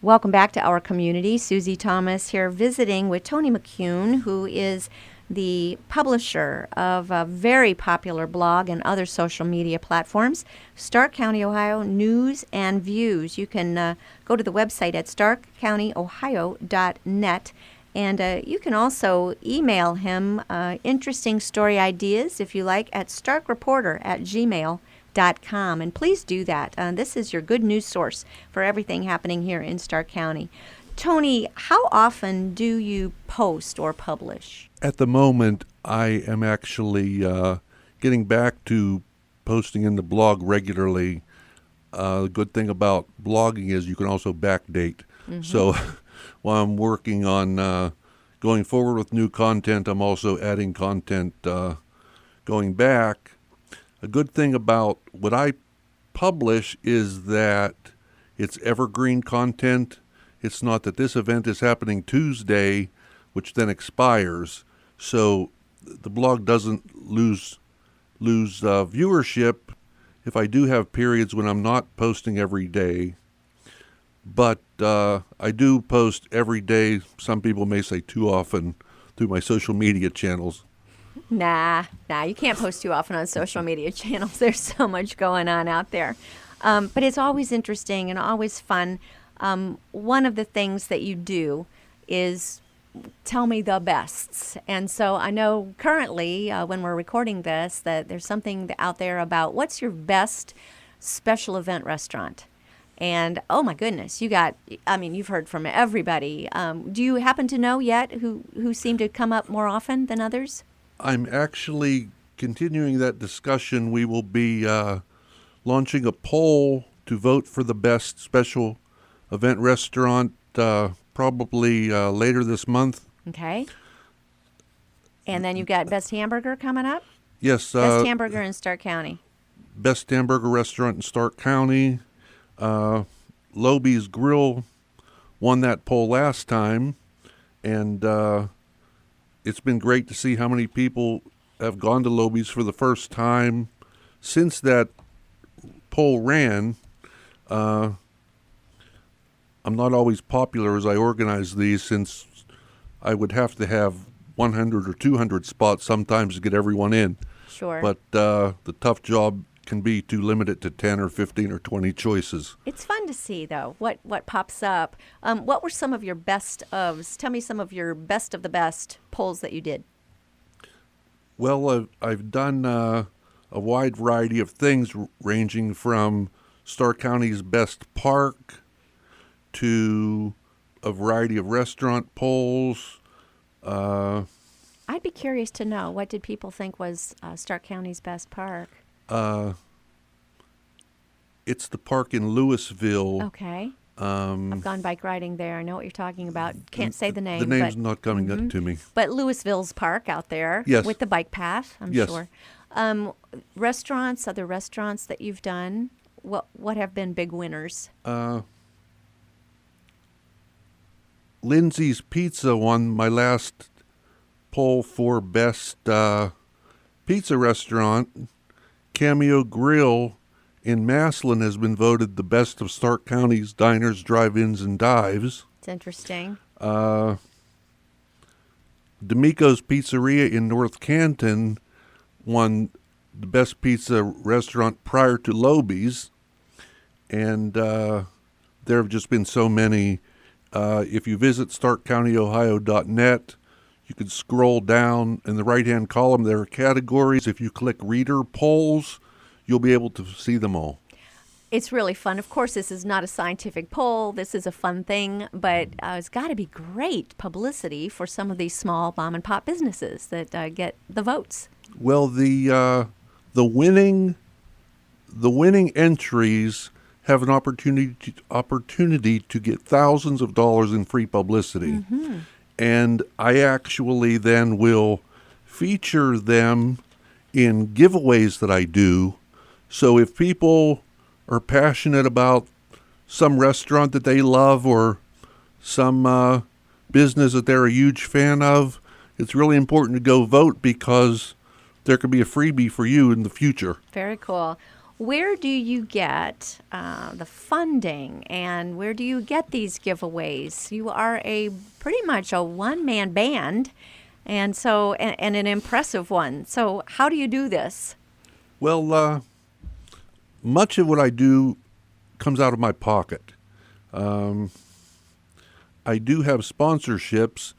Welcome back to our community. Susie Thomas here visiting with Tony McCune, who is the publisher of a very popular blog and other social media platforms, Stark County, Ohio News and Views. You can go to the website at starkcountyohio.net, and you can also email him interesting story ideas, if you like, at starkreporter@gmail.com. And please do that. This is your good news source for everything happening here in Stark County. Tony, how often do you post or publish? At the moment, I am actually getting back to posting in the blog regularly. The good thing about blogging is you can also backdate. Mm-hmm. So while I'm working on going forward with new content, I'm also adding content going back. A good thing about what I publish is that it's evergreen content. It's not that this event is happening Tuesday, which then expires. So the blog doesn't lose viewership if I do have periods when I'm not posting every day. But I do post every day. Some people may say too often through my social media channels. Nah, you can't post too often on social media channels. There's so much going on out there. But it's always interesting and always fun. One of the things that you do is tell me the bests. And so I know currently when we're recording this that there's something out there about what's your best special event restaurant. And oh my goodness, you've heard from everybody. Do you happen to know yet who seem to come up more often than others? I'm actually continuing that discussion. We will be launching a poll to vote for the best special event restaurant probably later this month. Okay. And then you've got Best Hamburger coming up? Yes. Best Hamburger in Stark County. Best Hamburger restaurant in Stark County. Loby's Grill won that poll last time, and it's been great to see how many people have gone to Loby's for the first time since that poll ran. I'm not always popular as I organize these, since I would have to have 100 or 200 spots sometimes to get everyone in. Sure. But the tough job can be to limit it to 10 or 15 or 20 choices. It's fun to see, though, what pops up. What were some of your best ofs? Tell me some of your best of the best polls that you did. Well, I've done a wide variety of things, ranging from Stark County's best park to a variety of restaurant polls. I'd be curious to know, what did people think was Stark County's best park? It's the park in Louisville. Okay. I've gone bike riding there. I know what you're talking about. Can't say the name. The name's not coming up to me. But Louisville's park out there. Yes. With the bike path, I'm yes. sure. Restaurants, other restaurants that you've done, what have been big winners? Lindsay's Pizza won my last poll for best pizza restaurant. Cameo Grill in Maslin has been voted the best of Stark County's diners, drive-ins, and dives. It's interesting. D'Amico's Pizzeria in North Canton won the best pizza restaurant prior to Loby's. And there have just been so many. If you visit starkcountyohio.net, you can scroll down in the right-hand column. There are categories. If you click Reader Polls, you'll be able to see them all. It's really fun. Of course, this is not a scientific poll. This is a fun thing, but it's got to be great publicity for some of these small mom-and-pop businesses that get the votes. Well, the winning entries have an opportunity to get thousands of dollars in free publicity. Mm-hmm. And I actually then will feature them in giveaways that I do. So if people are passionate about some restaurant that they love or some business that they're a huge fan of, it's really important to go vote, because there could be a freebie for you in the future. Very cool. Where do you get the funding, and where do you get these giveaways? You are pretty much a one-man band, and an impressive one. So how do you do this? Well, much of what I do comes out of my pocket. I do have sponsorships.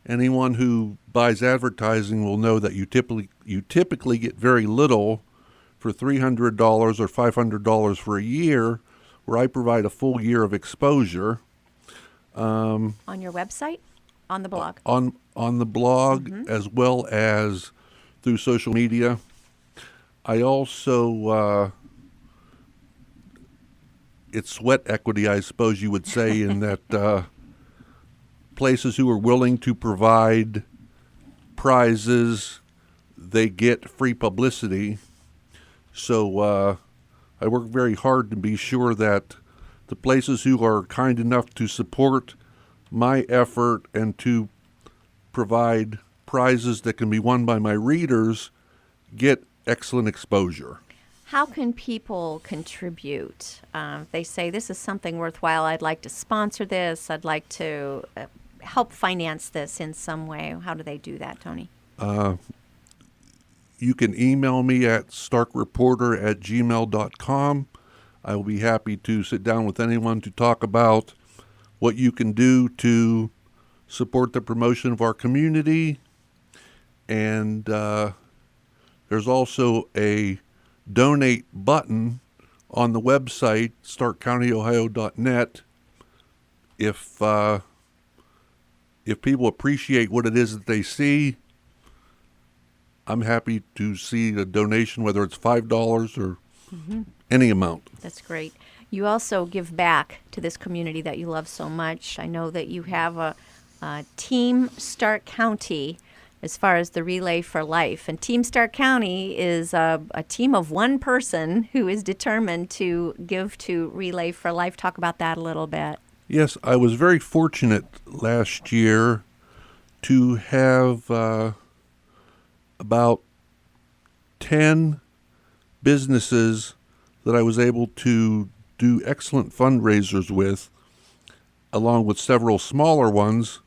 Anyone who buys advertising will know that you typically get very little for $300 or $500 for a year, where I provide a full year of exposure. On your website? On the blog? On the blog, as well as through social media. I also, it's sweat equity, I suppose you would say, in that places who are willing to provide prizes, they get free publicity. So I work very hard to be sure that the places who are kind enough to support my effort and to provide prizes that can be won by my readers get excellent exposure. How can people contribute? They say, this is something worthwhile. I'd like to sponsor this. I'd like to help finance this in some way. How do they do that, Tony? You can email me at starkreporter@gmail.com. I will be happy to sit down with anyone to talk about what you can do to support the promotion of our community. And there's also a donate button on the website, starkcountyohio.net. If people appreciate what it is that they see, I'm happy to see a donation, whether it's $5 or any amount. That's great. You also give back to this community that you love so much. I know that you have a Team Stark County as far as the Relay for Life. And Team Stark County is a team of one person who is determined to give to Relay for Life. Talk about that a little bit. Yes, I was very fortunate last year to have about 10 businesses that I was able to do excellent fundraisers with, along with several smaller ones.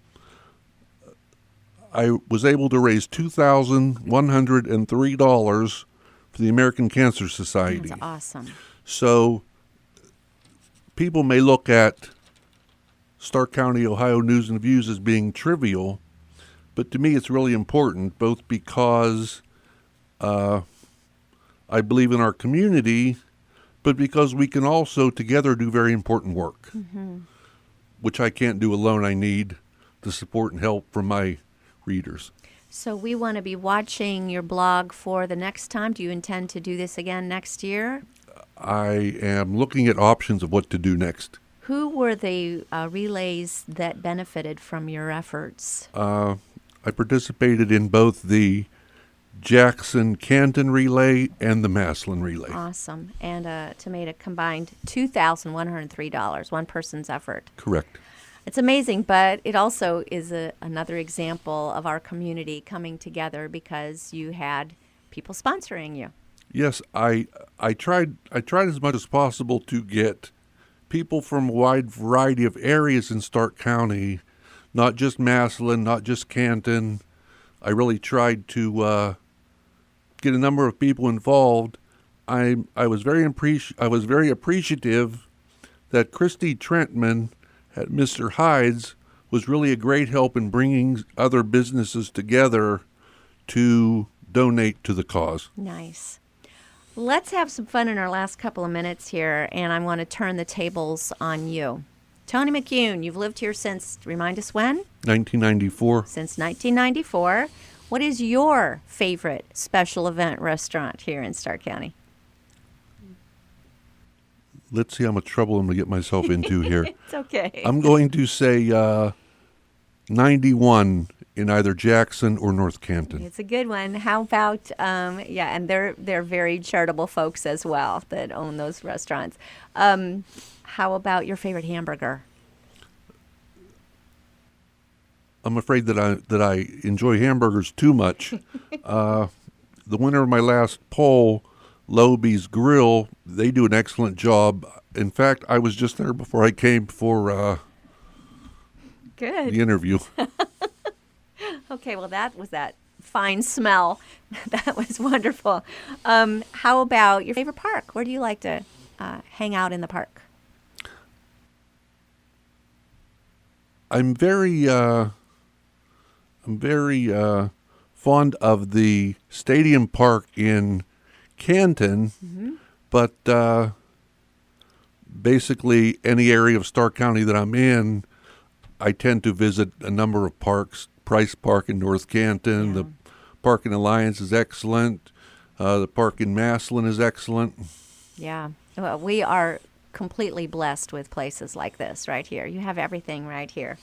I was able to raise $2,103 for the American Cancer Society. That's awesome. So people may look at Stark County, Ohio News and Views as being trivial, but to me it's really important, both because I believe in our community, but because we can also together do very important work, which I can't do alone. I need the support and help from my readers. So we want to be watching your blog for the next time. Do you intend to do this again next year? I am looking at options of what to do next. Who were the relays that benefited from your efforts? I participated in both the Jackson-Canton relay and the Maslin relay. Awesome. And to make a combined $2,103, one person's effort. Correct. It's amazing, but it also is another example of our community coming together because you had people sponsoring you. Yes, I tried as much as possible to get people from a wide variety of areas in Stark County, not just Maslin, not just Canton. I really tried to get a number of people involved. I was very appreciative that Christy Trentman at Mr. Hyde's was really a great help in bringing other businesses together to donate to the cause. Nice. Let's have some fun in our last couple of minutes here, and I want to turn the tables on you. Tony McCune, you've lived here since, remind us when? 1994. Since 1994. What is your favorite special event restaurant here in Stark County? Let's see how much trouble I'm going to get myself into here. It's okay. I'm going to say 91 in either Jackson or North Canton. It's a good one. How about, and they're very charitable folks as well that own those restaurants. How about your favorite hamburger? I'm afraid that I enjoy hamburgers too much. The winner of my last poll Loby's Grill, they do an excellent job. In fact, I was just there before I came for Good. the interview. Okay, well, that was that fine smell. That was wonderful. How about your favorite park? Where do you like to hang out in the park? I'm very fond of the Stadium Park in Canton, but basically any area of Stark County that I'm in, I tend to visit a number of parks. Price Park in North Canton, the park in Alliance is excellent, the park in Massillon is excellent. Yeah, well, we are completely blessed with places like this right here. You have everything right here.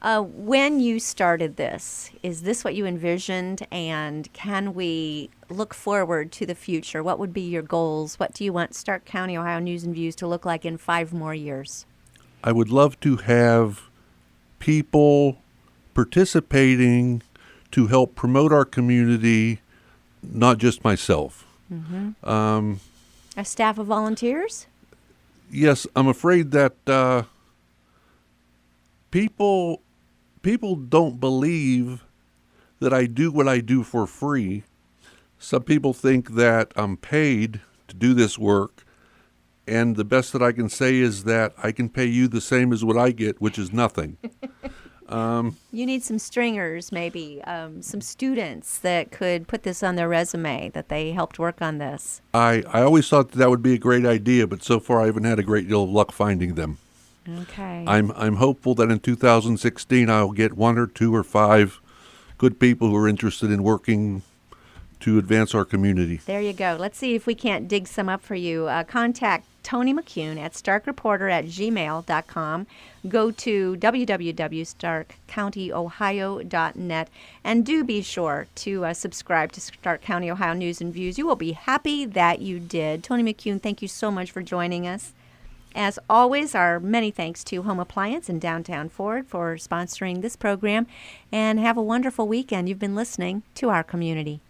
When you started this, is this what you envisioned, and can we look forward to the future? What would be your goals? What do you want Stark County, Ohio News and Views to look like in 5 more years? I would love to have people participating to help promote our community, not just myself. A staff of volunteers? Yes, I'm afraid that people don't believe that I do what I do for free. Some people think that I'm paid to do this work, and the best that I can say is that I can pay you the same as what I get, which is nothing. You need some stringers, maybe, some students that could put this on their resume, that they helped work on this. I always thought that would be a great idea, but so far I haven't had a great deal of luck finding them. Okay. I'm hopeful that in 2016 I'll get 1 or 2 or 5 good people who are interested in working to advance our community. There you go. Let's see if we can't dig some up for you. Contact Tony McCune at starkreporter@gmail.com. Go to www.starkcountyohio.net, and do be sure to subscribe to Stark County, Ohio News and Views. You will be happy that you did. Tony McCune, thank you so much for joining us. As always, our many thanks to Home Appliance in downtown Ford for sponsoring this program. And have a wonderful weekend. You've been listening to our community.